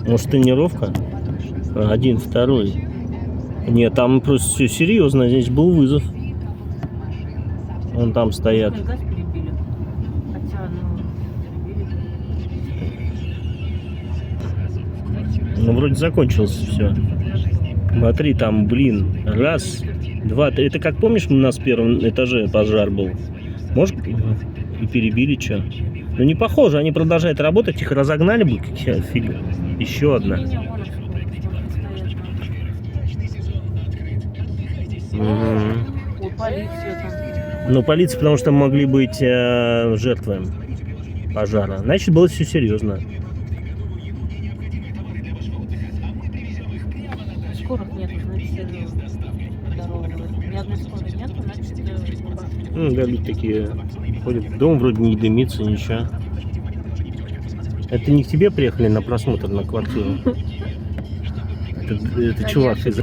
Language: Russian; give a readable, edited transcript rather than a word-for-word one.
Может, тренировка? Один, второй. Нет, там просто все серьезно. Здесь был вызов. Вон там стоят. Газ перебили. Хотя, Ну, вроде закончилось все. Смотри, там, блин, раз, два, три. Это как помнишь, у нас в первом этаже пожар был? Может, и перебили что? Ну, не похоже, они продолжают работать, их разогнали бы, какая фигня. Еще одна. Ой, полиция там. Ну, полиция, потому что могли быть жертвы пожара. Значит, было все серьезно. Скорых нету, значит, здорово. Ни одной скорой нету, значит, Ну, да, люди такие ходят. Дом вроде не дымится, ничего. Это не к тебе приехали на просмотр на квартиру? Это чувак из...